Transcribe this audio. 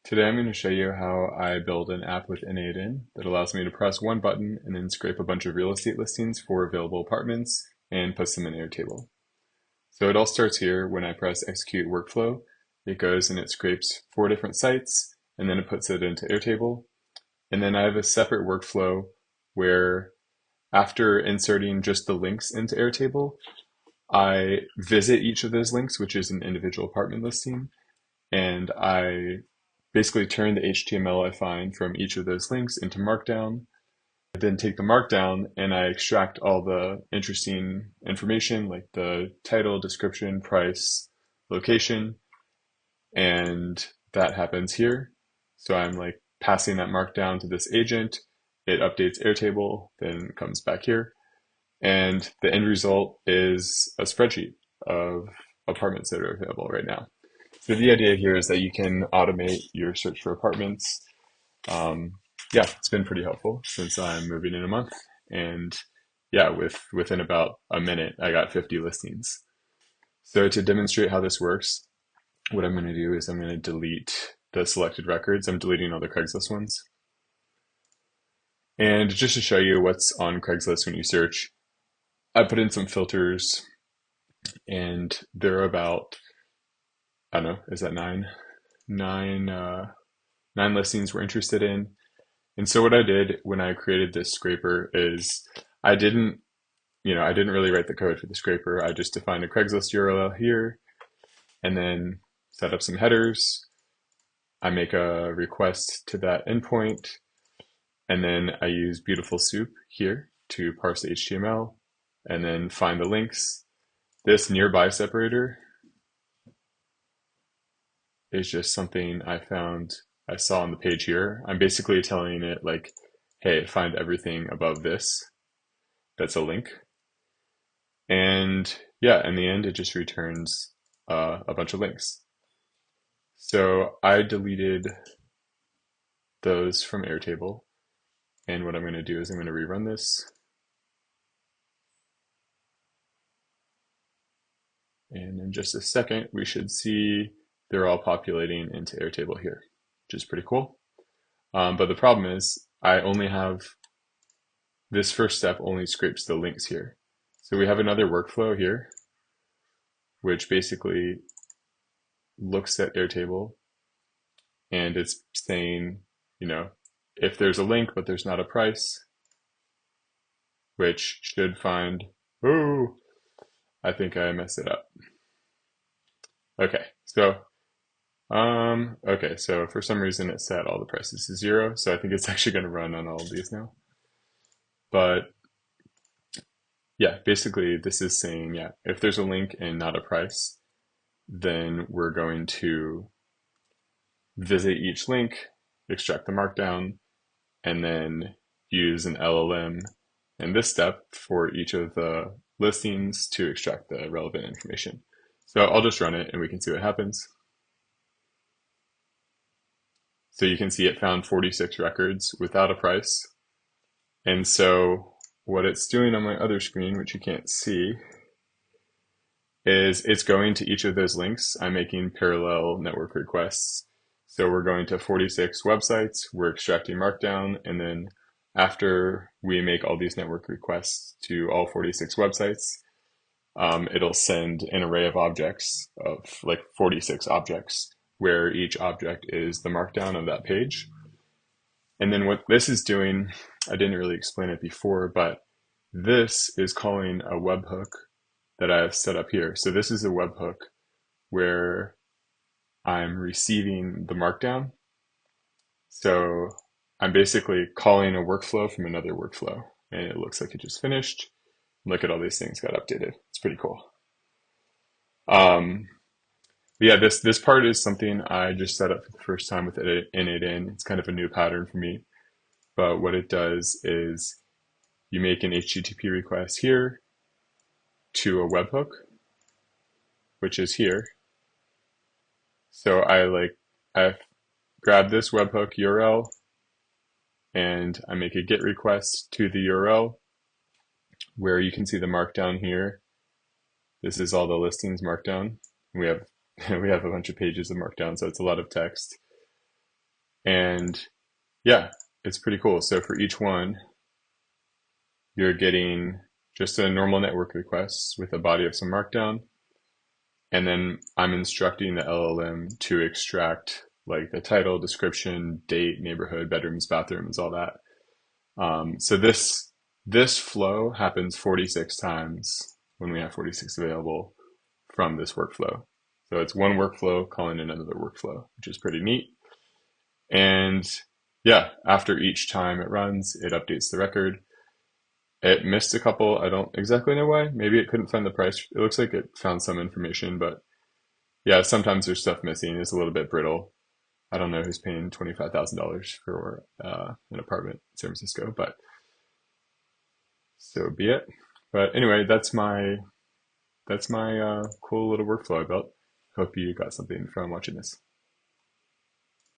Today I'm going to show you how I build an app with n8n that allows me to press one button and then scrape a bunch of real estate listings for available apartments and puts them in Airtable. So it all starts here when I press execute workflow. It goes and it scrapes 4 different sites and then it puts it into Airtable. And then I have a separate workflow where after inserting just the links into Airtable, I visit each of those links, which is an individual apartment listing, and I basically turn the HTML I find from each of those links into markdown. I then take the markdown and I extract all the interesting information like the title, description, price, location, and that happens here. So I'm like passing that markdown to this agent. It updates Airtable, then comes back here. And the end result is a spreadsheet of apartments that are available right now. So the idea here is that you can automate your search for apartments. Yeah, it's been pretty helpful since I'm moving in a month. And yeah, within about a minute, I got 50 listings. So to demonstrate how this works, what I'm going to do is I'm going to delete the selected records. I'm deleting all the Craigslist ones. And just to show you what's on Craigslist when you search, I put in some filters and there are about, I don't know, is that nine listings we're interested in. And so what I did when I created this scraper is I didn't really write the code for the scraper. I just defined a Craigslist URL here and then set up some headers. I make a request to that endpoint, and then I use BeautifulSoup here to parse the HTML and then find the links. This nearby separator is just something I saw on the page here. I'm basically telling it like, hey, find everything above this. That's a link. And yeah, in the end, it just returns a bunch of links. So I deleted those from Airtable. And what I'm going to do is I'm going to rerun this. And in just a second, we should see they're all populating into Airtable here, which is pretty cool. But the problem is I only have this first step only scrapes the links here. So we have another workflow here, which basically looks at Airtable and it's saying, if there's a link but there's not a price, which should find, oh, I think I messed it up. Okay, so for some reason it set all the prices to 0, so I think it's actually going to run on all of these now. But yeah, basically this is saying, yeah, if there's a link and not a price, then we're going to visit each link, extract the markdown, and then use an LLM in this step for each of the listings to extract the relevant information. So I'll just run it and we can see what happens. So you can see it found 46 records without a price. And so what it's doing on my other screen, which you can't see, is it's going to each of those links. I'm making parallel network requests. So we're going to 46 websites, we're extracting markdown, and then after we make all these network requests to all 46 websites, it'll send an array of objects of like 46 objects, where each object is the markdown of that page. And then what this is doing, I didn't really explain it before, but this is calling a webhook that I have set up here. So this is a webhook where I'm receiving the markdown. So I'm basically calling a workflow from another workflow, and it looks like it just finished. Look at all these things got updated. It's pretty cool. Yeah, this part is something I just set up for the first time with n8n. It's kind of a new pattern for me. But what it does is you make an HTTP request here to a webhook, which is here. So I grab this webhook URL and I make a GET request to the URL where you can see the markdown here. This is all the listings markdown. We have a bunch of pages of markdown, so it's a lot of text. And yeah, it's pretty cool. So for each one, you're getting just a normal network request with a body of some markdown. And then I'm instructing the LLM to extract like the title, description, date, neighborhood, bedrooms, bathrooms, all that. So this flow happens 46 times when we have 46 available from this workflow. So it's one workflow calling another workflow, which is pretty neat. And yeah, after each time it runs, it updates the record. It missed a couple. I don't exactly know why. Maybe it couldn't find the price. It looks like it found some information, but yeah, sometimes there's stuff missing. It's a little bit brittle. I don't know who's paying $25,000 for an apartment in San Francisco, but so be it. But anyway, that's my cool little workflow I built. Hope you got something from watching this.